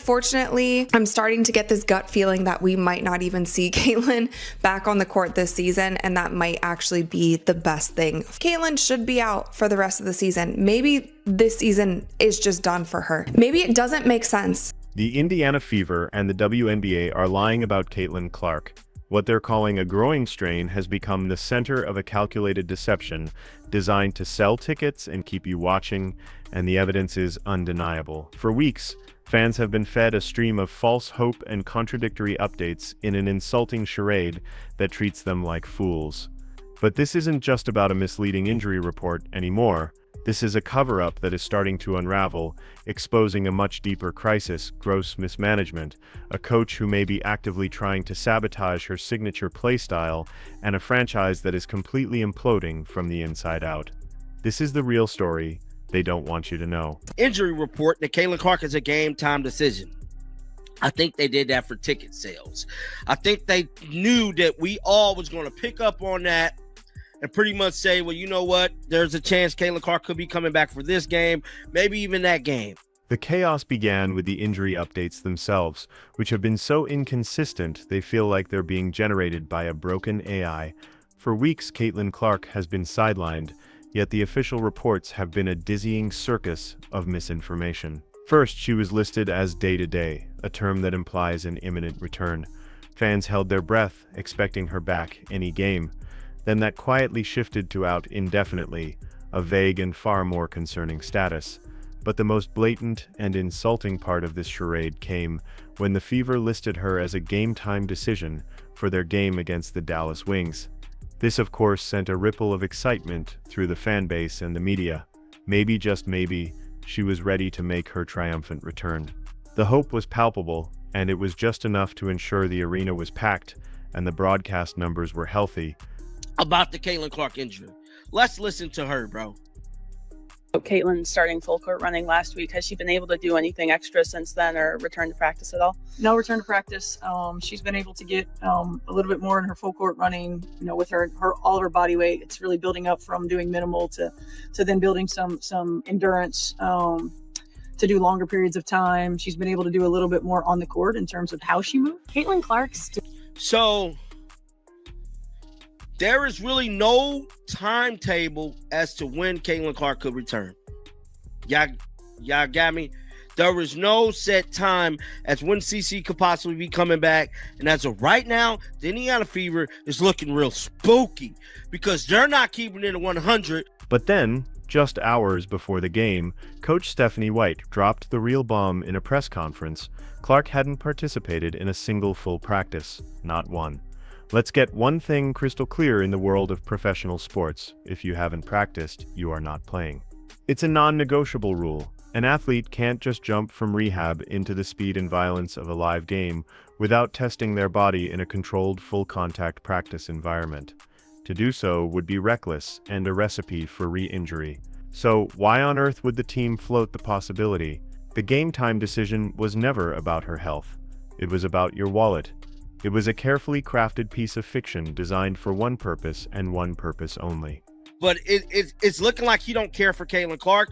Unfortunately, I'm starting to get this gut feeling that we might not even see Caitlin back on the court this season, and that might actually be the best thing. Caitlin should be out for the rest of the season. Maybe this season is just done for her. Maybe it doesn't make sense. The Indiana Fever and the WNBA are lying about Caitlin Clark. What they're calling a growing strain has become the center of a calculated deception designed to sell tickets and keep you watching, and the evidence is undeniable. For weeks, fans have been fed a stream of false hope and contradictory updates in an insulting charade that treats them like fools. But this isn't just about a misleading injury report anymore. This is a cover-up that is starting to unravel, exposing a much deeper crisis: gross mismanagement, a coach who may be actively trying to sabotage her signature playstyle, and a franchise that is completely imploding from the inside out. This is the real story they don't want you to know. Injury report that Caitlin Clark is a game-time decision. I think they did that for ticket sales. I think they knew that we all was going to pick up on that and pretty much say, well, you know what? There's a chance Caitlin Clark could be coming back for this game, maybe even that game. The chaos began with the injury updates themselves, which have been so inconsistent they feel like they're being generated by a broken AI. For weeks, Caitlin Clark has been sidelined, yet the official reports have been a dizzying circus of misinformation. First, she was listed as day-to-day, a term that implies an imminent return. Fans held their breath, expecting her back any game. Then that quietly shifted to out indefinitely, a vague and far more concerning status. But the most blatant and insulting part of this charade came when the Fever listed her as a game-time decision for their game against the Dallas Wings. This, of course, sent a ripple of excitement through the fan base and the media. Maybe, just maybe, she was ready to make her triumphant return. The hope was palpable, and it was just enough to ensure the arena was packed and the broadcast numbers were healthy. About the Caitlin Clark injury, let's listen to her, bro. Caitlin starting full court running last week. Has she been able to do anything extra since then, or return to practice at all? No return to practice. She's been able to get a little bit more in her full court running, with her all of her body weight. It's really building up from doing minimal to then building some endurance to do longer periods of time. She's been able to do a little bit more on the court in terms of how she moves. Caitlin Clark So there is really no timetable as to when Caitlin Clark could return. Y'all got me? There is no set time as when CC could possibly be coming back. And as of right now, the Indiana Fever is looking real spooky because they're not keeping it at 100. But then, just hours before the game, Coach Stephanie White dropped the real bomb in a press conference. Clark hadn't participated in a single full practice, not one. Let's get one thing crystal clear in the world of professional sports: if you haven't practiced, you are not playing. It's a non-negotiable rule. An athlete can't just jump from rehab into the speed and violence of a live game without testing their body in a controlled full-contact practice environment. To do so would be reckless and a recipe for re-injury. So why on earth would the team float the possibility? The game-time decision was never about her health. It was about your wallet. It was a carefully crafted piece of fiction designed for one purpose and one purpose only. But it's looking like he don't care for Caitlin Clark.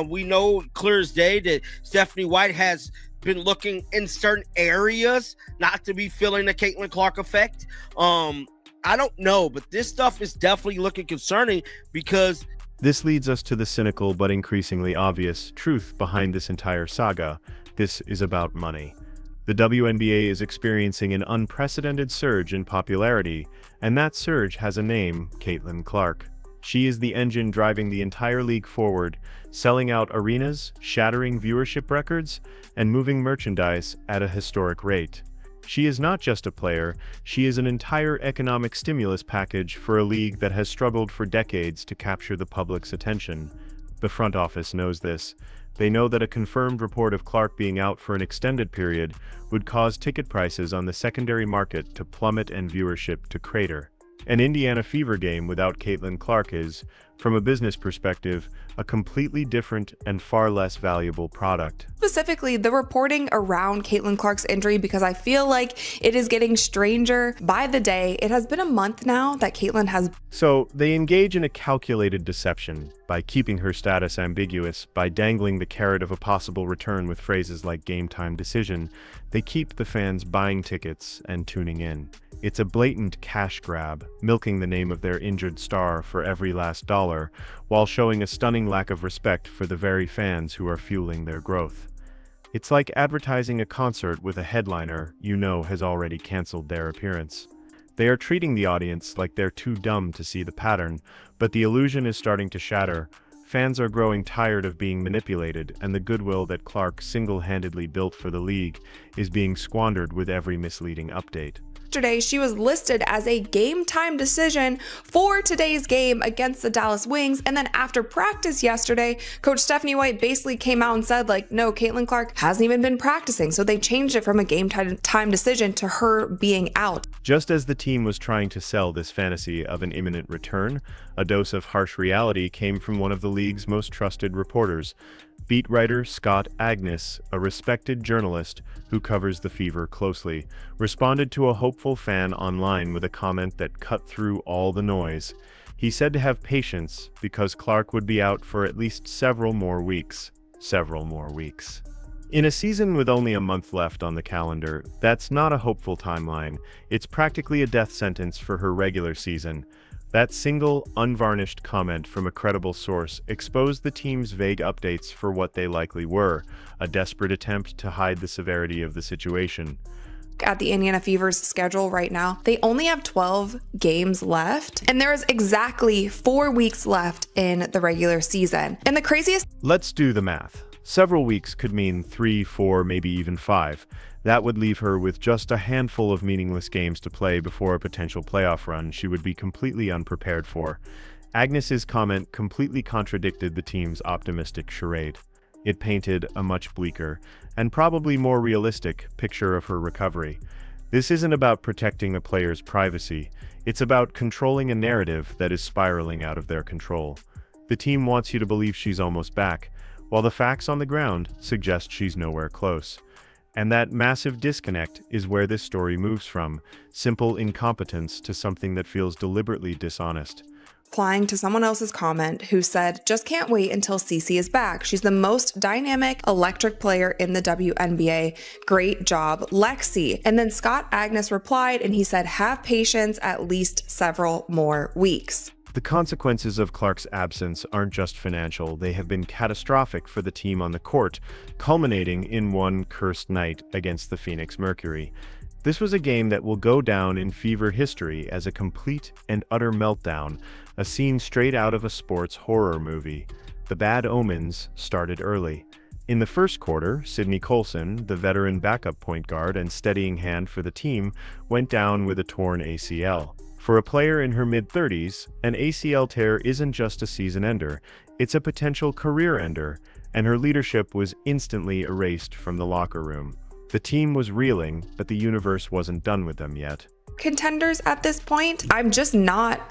We know clear as day that Stephanie White has been looking in certain areas not to be feeling the Caitlin Clark effect. I don't know, but this stuff is definitely looking concerning because... This leads us to the cynical but increasingly obvious truth behind this entire saga. This is about money. The WNBA is experiencing an unprecedented surge in popularity, and that surge has a name: Caitlin Clark. She is the engine driving the entire league forward, selling out arenas, shattering viewership records, and moving merchandise at a historic rate. She is not just a player, she is an entire economic stimulus package for a league that has struggled for decades to capture the public's attention. The front office knows this. They know that a confirmed report of Clark being out for an extended period would cause ticket prices on the secondary market to plummet and viewership to crater. An Indiana Fever game without Caitlin Clark is, from a business perspective, a completely different and far less valuable product. Specifically, the reporting around Caitlin Clark's injury, because I feel like it is getting stranger by the day. It has been a month now that Caitlin has. So they engage in a calculated deception by keeping her status ambiguous, by dangling the carrot of a possible return with phrases like game time decision. They keep the fans buying tickets and tuning in. It's a blatant cash grab, milking the name of their injured star for every last dollar, while showing a stunning lack of respect for the very fans who are fueling their growth. It's like advertising a concert with a headliner you know has already canceled their appearance. They are treating the audience like they're too dumb to see the pattern, but the illusion is starting to shatter. Fans are growing tired of being manipulated, and the goodwill that Clark single-handedly built for the league is being squandered with every misleading update. Yesterday, she was listed as a game time decision for today's game against the Dallas Wings. And then after practice yesterday, Coach Stephanie White basically came out and said, like, no, Caitlin Clark hasn't even been practicing. So they changed it from a game time decision to her being out. Just as the team was trying to sell this fantasy of an imminent return, a dose of harsh reality came from one of the league's most trusted reporters. Beat writer Scott Agnes, a respected journalist who covers the Fever closely, responded to a hopeful fan online with a comment that cut through all the noise. He said to have patience because Clark would be out for at least several more weeks. In a season with only a month left on the calendar, that's not a hopeful timeline. It's practically a death sentence for her regular season. That single, unvarnished comment from a credible source exposed the team's vague updates for what they likely were, a desperate attempt to hide the severity of the situation. At the Indiana Fever's schedule right now, they only have 12 games left, and there is exactly 4 weeks left in the regular season. And the craziest— Let's do the math. Several weeks could mean 3, 4, maybe even 5. That would leave her with just a handful of meaningless games to play before a potential playoff run she would be completely unprepared for. Agnes's comment completely contradicted the team's optimistic charade. It painted a much bleaker, and probably more realistic, picture of her recovery. This isn't about protecting a player's privacy. It's about controlling a narrative that is spiraling out of their control. The team wants you to believe she's almost back, while the facts on the ground suggest she's nowhere close. And that massive disconnect is where this story moves from simple incompetence to something that feels deliberately dishonest. Replying to someone else's comment who said, just can't wait until Cece is back. She's the most dynamic, electric player in the WNBA. Great job, Lexi. And then Scott Agnes replied and he said, have patience, at least several more weeks. The consequences of Clark's absence aren't just financial, they have been catastrophic for the team on the court, culminating in one cursed night against the Phoenix Mercury. This was a game that will go down in Fever history as a complete and utter meltdown, a scene straight out of a sports horror movie. The bad omens started early. In the first quarter, Sydney Colson, the veteran backup point guard and steadying hand for the team, went down with a torn ACL. For a player in her mid-30s, an ACL tear isn't just a season ender, it's a potential career ender, and her leadership was instantly erased from the locker room. The team was reeling, but the universe wasn't done with them yet. Contenders at this point, I'm just not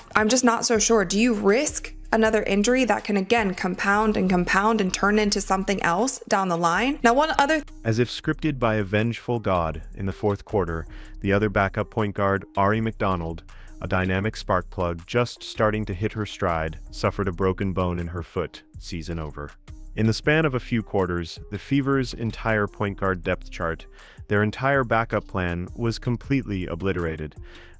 so sure. Do you risk another injury that can again compound and turn into something else down the line? Now, one other— As if scripted by a vengeful god, in the fourth quarter, the other backup point guard, Ari McDonald, a dynamic spark plug just starting to hit her stride, suffered a broken bone in her foot. Season over. In the span of a few quarters, the Fever's entire point guard depth chart, their entire backup plan, was completely obliterated.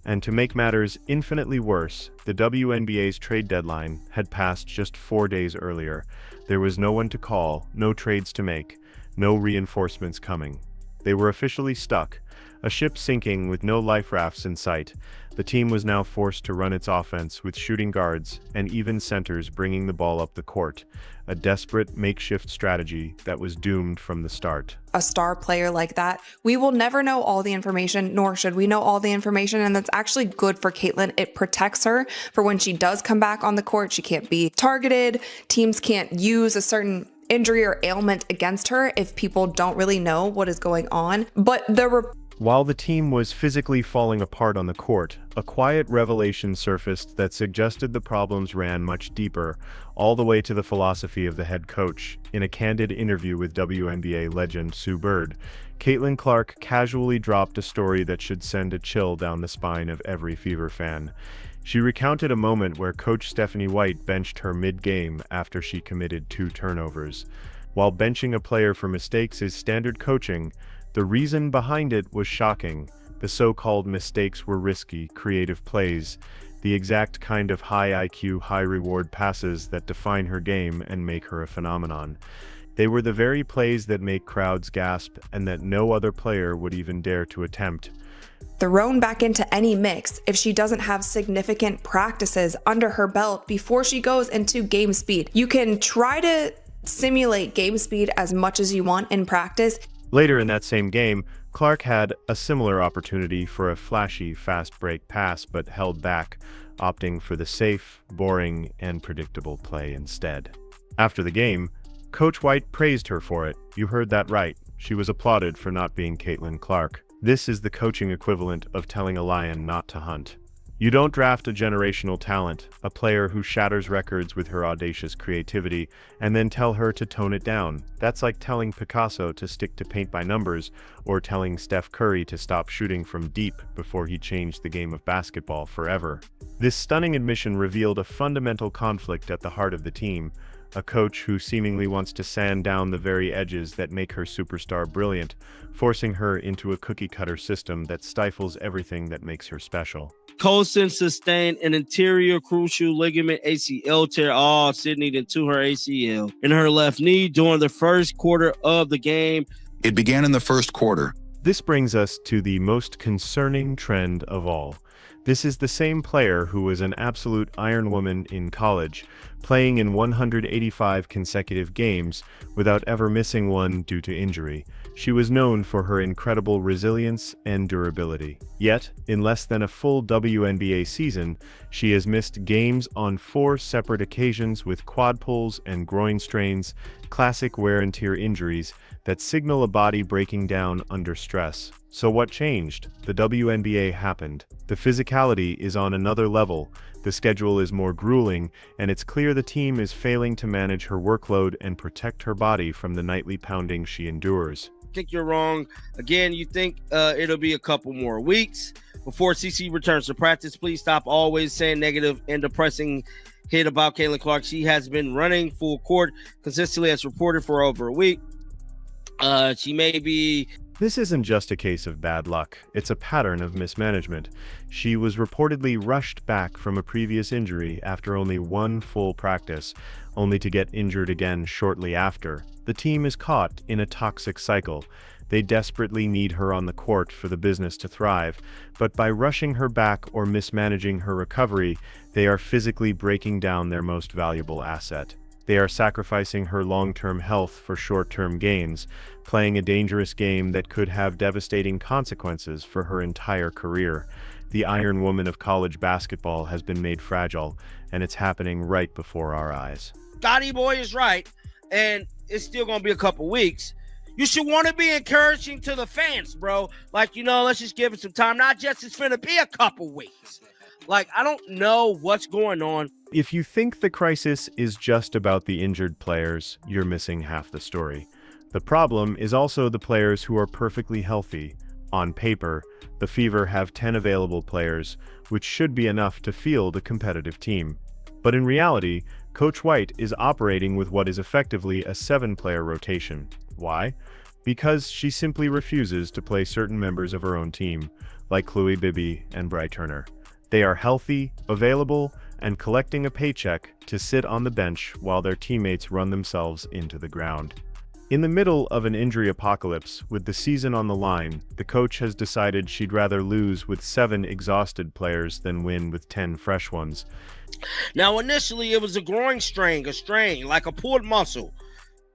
And to make matters infinitely worse, the WNBA's trade deadline had passed just 4 days earlier. There was no one to call, no trades to make, no reinforcements coming. They were officially stuck, a ship sinking with no life rafts in sight. The team was now forced to run its offense with shooting guards and even centers bringing the ball up the court, a desperate makeshift strategy that was doomed from the start. A star player like that, we will never know all the information, nor should we know all the information, and that's actually good for Caitlin. It protects her for when she does come back on the court. She can't be targeted. Teams can't use a certain injury or ailment against her if people don't really know what is going on. But While the team was physically falling apart on the court, a quiet revelation surfaced that suggested the problems ran much deeper, all the way to the philosophy of the head coach. In a candid interview with WNBA legend Sue Bird, Caitlin Clark casually dropped a story that should send a chill down the spine of every Fever fan. She recounted a moment where Coach Stephanie White benched her mid-game after she committed 2 turnovers. While benching a player for mistakes is standard coaching, the reason behind it was shocking. The so-called mistakes were risky, creative plays, the exact kind of high IQ, high-reward passes that define her game and make her a phenomenon. They were the very plays that make crowds gasp and that no other player would even dare to attempt. Thrown back into any mix if she doesn't have significant practices under her belt before she goes into game speed. You can try to simulate game speed as much as you want in practice. Later in that same game, Clark had a similar opportunity for a flashy, fast break pass but held back, opting for the safe, boring, and predictable play instead. After the game, Coach White praised her for it. You heard that right. She was applauded for not being Caitlin Clark. This is the coaching equivalent of telling a lion not to hunt. You don't draft a generational talent, a player who shatters records with her audacious creativity, and then tell her to tone it down. That's like telling Picasso to stick to paint by numbers, or telling Steph Curry to stop shooting from deep before he changed the game of basketball forever. This stunning admission revealed a fundamental conflict at the heart of the team, a coach who seemingly wants to sand down the very edges that make her superstar brilliant, forcing her into a cookie-cutter system that stifles everything that makes her special. Colson sustained an anterior crucial ligament ACL tear. Sydney into her ACL in her left knee during the first quarter of the game. It began in the first quarter. This brings us to the most concerning trend of all. This is the same player who was an absolute Iron Woman in college, playing in 185 consecutive games without ever missing one due to injury. She was known for her incredible resilience and durability. Yet, in less than a full WNBA season, she has missed games on 4 separate occasions with quad pulls and groin strains, classic wear and tear injuries that signal a body breaking down under stress. So what changed? The WNBA happened. The physicality is on another level, the schedule is more grueling, and it's clear the team is failing to manage her workload and protect her body from the nightly pounding she endures. I think you're wrong. Again, you think it'll be a couple more weeks before CC returns to practice. Please stop always saying negative and depressing hit about Caitlin Clark. She has been running full court consistently as reported for over a week. She may be... This isn't just a case of bad luck, it's a pattern of mismanagement. She was reportedly rushed back from a previous injury after only 1 full practice, only to get injured again shortly after. The team is caught in a toxic cycle. They desperately need her on the court for the business to thrive, but by rushing her back or mismanaging her recovery, they are physically breaking down their most valuable asset. They are sacrificing her long-term health for short-term gains, playing a dangerous game that could have devastating consequences for her entire career. The Iron Woman of college basketball has been made fragile, and it's happening right before our eyes. Scotty Boy is right, and it's still going to be a couple weeks. You should want to be encouraging to the fans, bro. Like, let's just give it some time. Not just it's finna be a couple weeks. Like, I don't know what's going on. If you think the crisis is just about the injured players, you're missing half the story. The problem is also the players who are perfectly healthy. On paper, the Fever have 10 available players, which should be enough to field a competitive team. But in reality, Coach White is operating with what is effectively a 7-player rotation. Why? Because she simply refuses to play certain members of her own team, like Chloe Bibby and Bri Turner. They are healthy, available, and collecting a paycheck to sit on the bench while their teammates run themselves into the ground. In the middle of an injury apocalypse, with the season on the line, the coach has decided she'd rather lose with 7 exhausted players than win with 10 fresh ones. Now, initially, it was a groin strain, like a pulled muscle.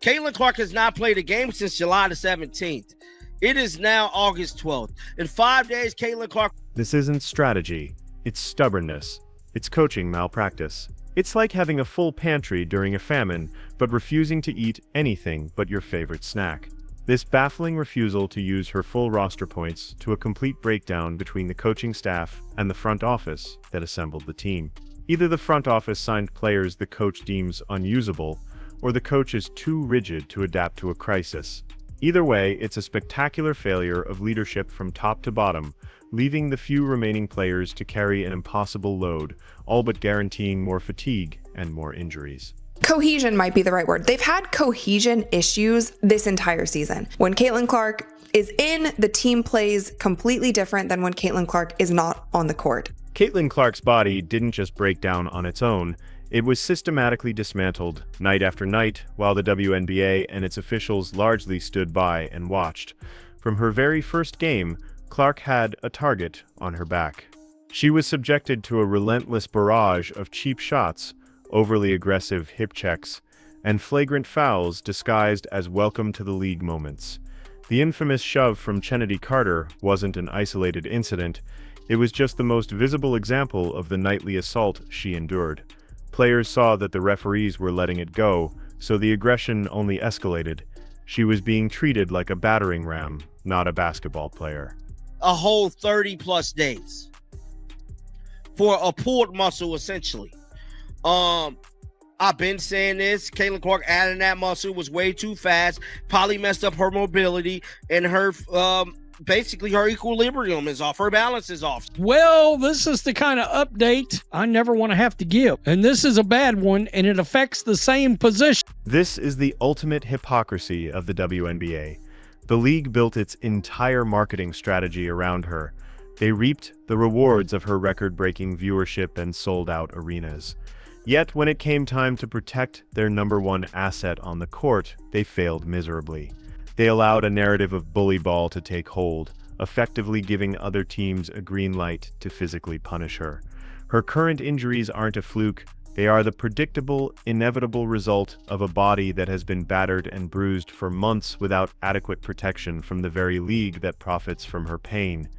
Caitlin Clark has not played a game since July the 17th. It is now August 12th. In 5 days, Caitlin Clark... This isn't strategy. It's stubbornness. It's coaching malpractice. It's like having a full pantry during a famine, but refusing to eat anything but your favorite snack. This baffling refusal to use her full roster points to a complete breakdown between the coaching staff and the front office that assembled the team. Either the front office signed players the coach deems unusable, or the coach is too rigid to adapt to a crisis. Either way, it's a spectacular failure of leadership from top to bottom, leaving the few remaining players to carry an impossible load, all but guaranteeing more fatigue and more injuries. Cohesion might be the right word. They've had cohesion issues this entire season. When Caitlin Clark is in, the team plays completely different than when Caitlin Clark is not on the court. Caitlin Clark's body didn't just break down on its own, it was systematically dismantled night after night while the WNBA and its officials largely stood by and watched. From her very first game, Clark had a target on her back. She was subjected to a relentless barrage of cheap shots, overly aggressive hip checks, and flagrant fouls disguised as welcome to the league moments. The infamous shove from Chennedy Carter wasn't an isolated incident, it was just the most visible example of the nightly assault she endured. Players saw that the referees were letting it go, so the aggression only escalated. She was being treated like a battering ram, not a basketball player. A whole 30+ days for a pulled muscle, essentially. I've been saying this. Caitlin Clark adding that muscle was way too fast. Probably messed up her mobility, and her basically her equilibrium is off. Her balance is off. Well, this is the kind of update I never want to have to give. And this is a bad one, and it affects the same position. This is the ultimate hypocrisy of the WNBA. The league built its entire marketing strategy around her. They reaped the rewards of her record-breaking viewership and sold-out arenas. Yet, when it came time to protect their number one asset on the court, they failed miserably. They allowed a narrative of bully ball to take hold, effectively giving other teams a green light to physically punish her. Her current injuries aren't a fluke, they are the predictable, inevitable result of a body that has been battered and bruised for months without adequate protection from the very league that profits from her pain.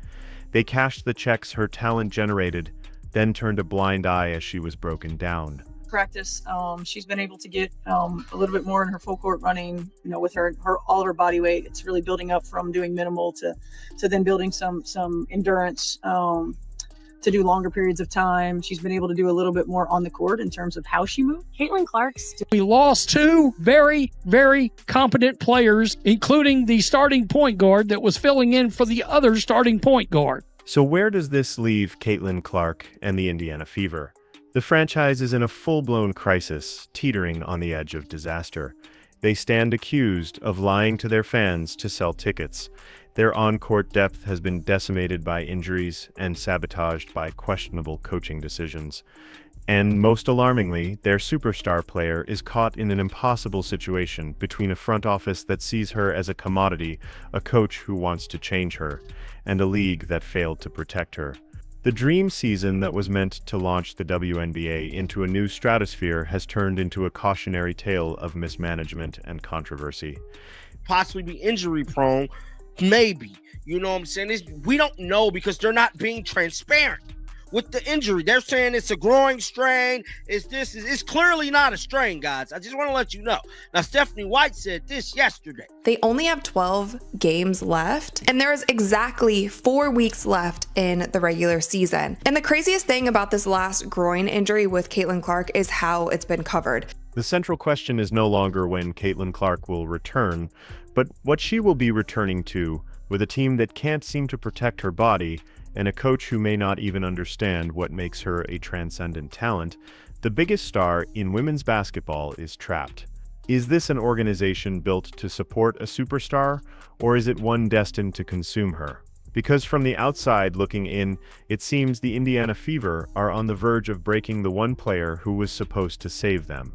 They cashed the checks her talent generated, then turned a blind eye as she was broken down. Practice, she's been able to get a little bit more in her full court running, with her all of her body weight. It's really building up from doing minimal to then building some endurance to do longer periods of time. She's been able to do a little bit more on the court in terms of how she moved. Caitlin Clark's We lost two very, very competent players, including the starting point guard that was filling in for the other starting point guard. So where does this leave Caitlin Clark and the Indiana Fever? The franchise is in a full-blown crisis, teetering on the edge of disaster. They stand accused of lying to their fans to sell tickets. Their on-court depth has been decimated by injuries and sabotaged by questionable coaching decisions. And most alarmingly, their superstar player is caught in an impossible situation between a front office that sees her as a commodity, a coach who wants to change her, and a league that failed to protect her. The dream season that was meant to launch the WNBA into a new stratosphere has turned into a cautionary tale of mismanagement and controversy. Possibly be injury prone, maybe. You know what I'm saying? We don't know because they're not being transparent with the injury. They're saying it's a growing strain. It's clearly not a strain, guys. I just want to let you know. Now, Stephanie White said this yesterday. They only have 12 games left, and there's exactly 4 weeks left in the regular season. And the craziest thing about this last groin injury with Caitlin Clark is how it's been covered. The central question is no longer when Caitlin Clark will return, but what she will be returning to, with a team that can't seem to protect her body and a coach who may not even understand what makes her a transcendent talent. The biggest star in women's basketball is trapped. Is this an organization built to support a superstar, or is it one destined to consume her? Because from the outside looking in, it seems the Indiana Fever are on the verge of breaking the one player who was supposed to save them.